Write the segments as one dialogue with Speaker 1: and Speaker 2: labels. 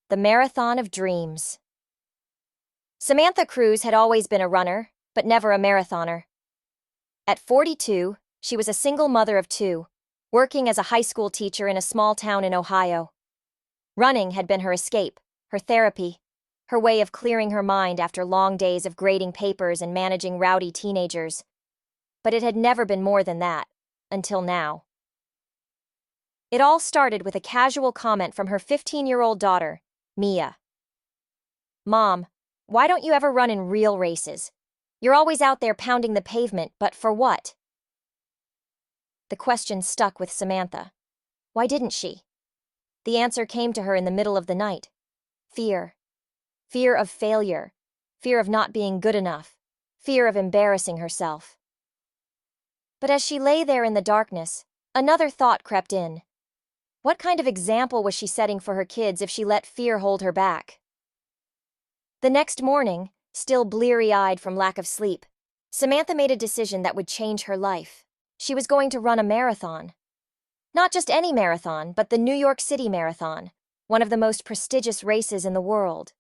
Speaker 1: The Marathon of Dreams. Samantha Cruz had always been a runner, but never a marathoner. At 42, she was a single mother of two, working as a high school teacher in a small town in Ohio. Running had been her escape, her therapy, her way of clearing her mind after long days of grading papers and managing rowdy teenagers. But it had never been more than that, until now. It all started with a casual comment from her 15-year-old daughter, Mia. "Mom, why don't you ever run in real races? You're always out there pounding the pavement, but for what?" The question stuck with Samantha. Why didn't she? The answer came to her in the middle of the night. Fear. Fear of failure. Fear of not being good enough. Fear of embarrassing herself. But as she lay there in the darkness, another thought crept in. What kind of example was she setting for her kids if she let fear hold her back? The next morning, still bleary-eyed from lack of sleep, Samantha made a decision that would change her life. She was going to run a marathon. Not just any marathon, but the New York City Marathon, one of the most prestigious races in the world.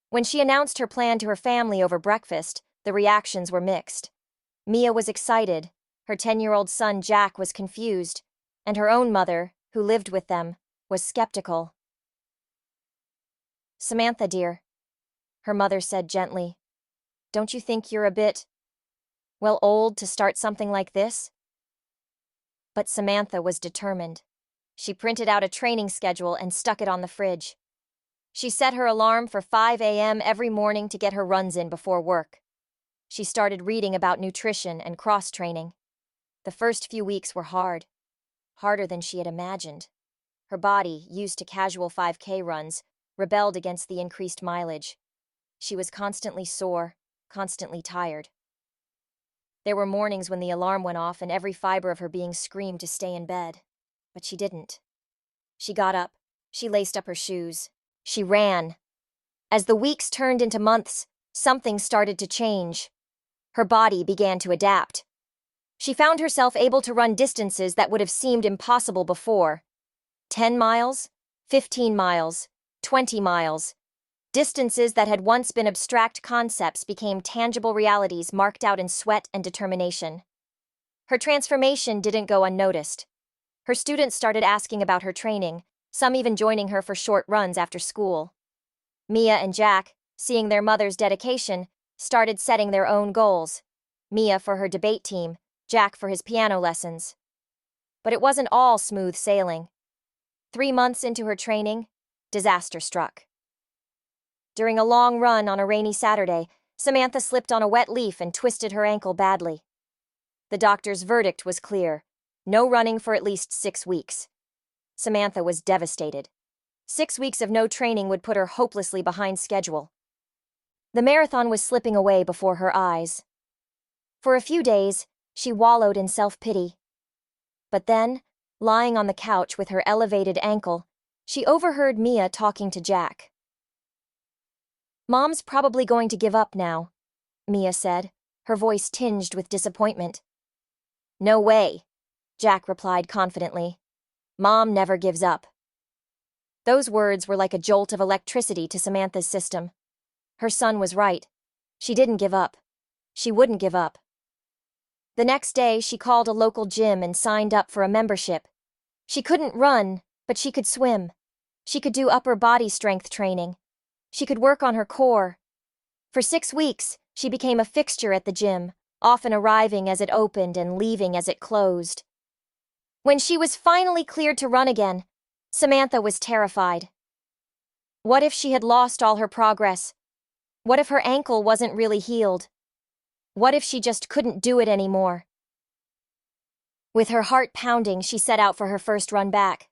Speaker 1: When she announced her plan to her family over breakfast, the reactions were mixed. Mia was excited, her 10-year-old son Jack was confused, and her own mother, who lived with them, was skeptical. "Samantha, dear," her mother said gently, "don't you think you're a bit, well, old to start something like this?" But Samantha was determined. She printed out a training schedule and stuck it on the fridge. She set her alarm for 5 a.m. every morning to get her runs in before work. She started reading about nutrition and cross-training. The first few weeks were hard. Harder than she had imagined. Her body, used to casual 5K runs, rebelled against the increased mileage. She was constantly sore, constantly tired. There were mornings when the alarm went off and every fiber of her being screamed to stay in bed. But she didn't. She got up, she laced up her shoes, she ran. As the weeks turned into months, something started to change. Her body began to adapt. She found herself able to run distances that would have seemed impossible before. 10 miles, 15 miles, 20 miles. Distances that had once been abstract concepts became tangible realities marked out in sweat and determination. Her transformation didn't go unnoticed. Her students started asking about her training, some even joining her for short runs after school. Mia and Jack, seeing their mother's dedication, started setting their own goals. Mia for her debate team, Jack for his piano lessons. But it wasn't all smooth sailing. 3 months into her training, disaster struck. During a long run on a rainy Saturday, Samantha slipped on a wet leaf and twisted her ankle badly. The doctor's verdict was clear: no running for at least 6 weeks. Samantha was devastated. 6 weeks of no training would put her hopelessly behind schedule. The marathon was slipping away before her eyes. For a few days, she wallowed in self-pity. But then, lying on the couch with her elevated ankle, she overheard Mia talking to Jack. "Mom's probably going to give up now," Mia said, her voice tinged with disappointment. "No way," Jack replied confidently. "Mom never gives up." Those words were like a jolt of electricity to Samantha's system. Her son was right. She didn't give up. She wouldn't give up. The next day, she called a local gym and signed up for a membership. She couldn't run, but she could swim. She could do upper body strength training. She could work on her core. For 6 weeks, she became a fixture at the gym, often arriving as it opened and leaving as it closed. When she was finally cleared to run again, Samantha was terrified. What if she had lost all her progress? What if her ankle wasn't really healed? What if she just couldn't do it anymore? With her heart pounding, she set out for her first run back.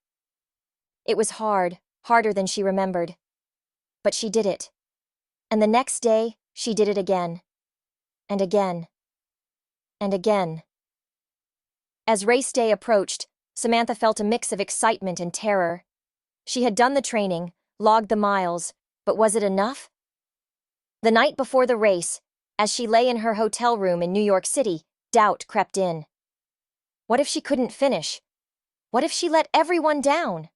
Speaker 1: It was hard, harder than she remembered. But she did it. And the next day, she did it again. And again. And again. As race day approached, Samantha felt a mix of excitement and terror. She had done the training, logged the miles, but was it enough? The night before the race, as she lay in her hotel room in New York City, doubt crept in. What if she couldn't finish? What if she let everyone down?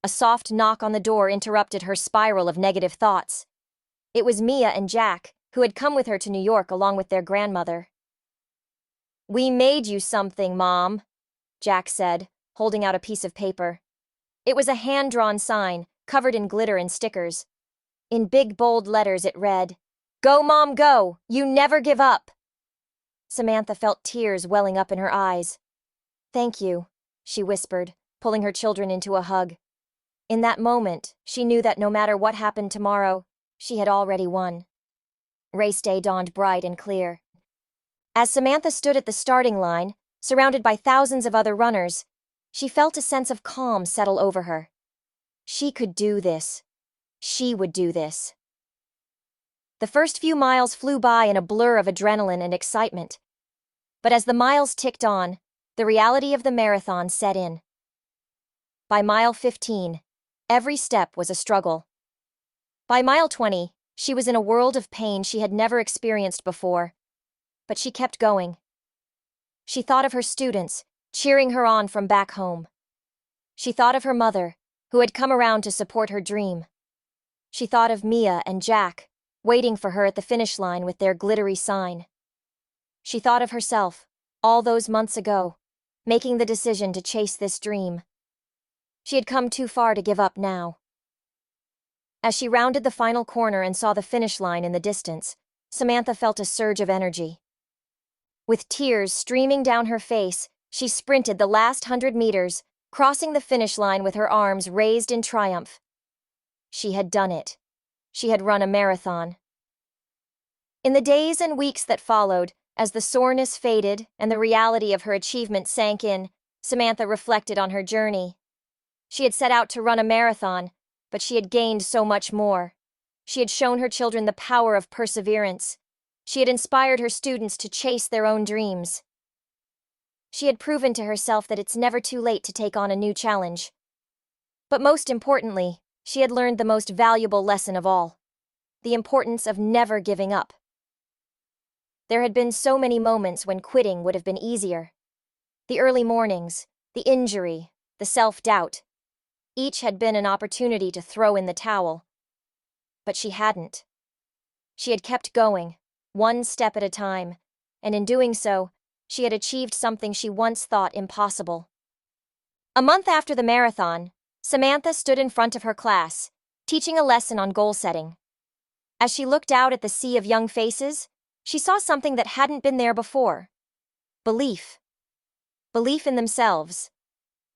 Speaker 1: A soft knock on the door interrupted her spiral of negative thoughts. It was Mia and Jack, who had come with her to New York along with their grandmother. "We made you something, Mom," Jack said, holding out a piece of paper. It was a hand-drawn sign, covered in glitter and stickers. In big bold letters it read, "Go, Mom, go! You never give up!" Samantha felt tears welling up in her eyes. "Thank you," she whispered, pulling her children into a hug. In that moment, she knew that no matter what happened tomorrow, she had already won. Race day dawned bright and clear. As Samantha stood at the starting line, surrounded by thousands of other runners, she felt a sense of calm settle over her. She could do this. She would do this. The first few miles flew by in a blur of adrenaline and excitement. But as the miles ticked on, the reality of the marathon set in. By mile 15, every step was a struggle. By mile 20, she was in a world of pain she had never experienced before. But she kept going. She thought of her students, cheering her on from back home. She thought of her mother, who had come around to support her dream. She thought of Mia and Jack, waiting for her at the finish line with their glittery sign. She thought of herself, all those months ago, making the decision to chase this dream. She had come too far to give up now. As she rounded the final corner and saw the finish line in the distance, Samantha felt a surge of energy. With tears streaming down her face, she sprinted the last 100 meters, crossing the finish line with her arms raised in triumph. She had done it. She had run a marathon. In the days and weeks that followed, as the soreness faded and the reality of her achievement sank in, Samantha reflected on her journey. She had set out to run a marathon, but she had gained so much more. She had shown her children the power of perseverance. She had inspired her students to chase their own dreams. She had proven to herself that it's never too late to take on a new challenge. But most importantly, she had learned the most valuable lesson of all: the importance of never giving up. There had been so many moments when quitting would have been easier. The early mornings, the injury, the self-doubt. Each had been an opportunity to throw in the towel. But she hadn't. She had kept going, one step at a time, and in doing so, she had achieved something she once thought impossible. A month after the marathon, Samantha stood in front of her class, teaching a lesson on goal setting. As she looked out at the sea of young faces, she saw something that hadn't been there before. Belief. Belief in themselves.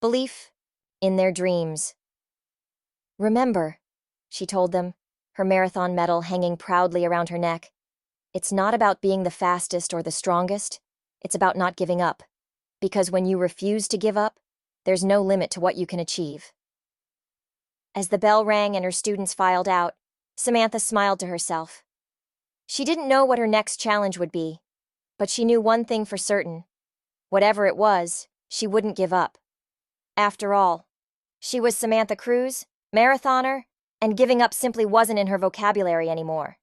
Speaker 1: Belief in their dreams. "Remember," she told them, her marathon medal hanging proudly around her neck, "it's not about being the fastest or the strongest. It's about not giving up. Because when you refuse to give up, there's no limit to what you can achieve." As the bell rang and her students filed out, Samantha smiled to herself. She didn't know what her next challenge would be, but she knew one thing for certain. Whatever it was, she wouldn't give up. After all, she was Samantha Cruz, marathoner, and giving up simply wasn't in her vocabulary anymore.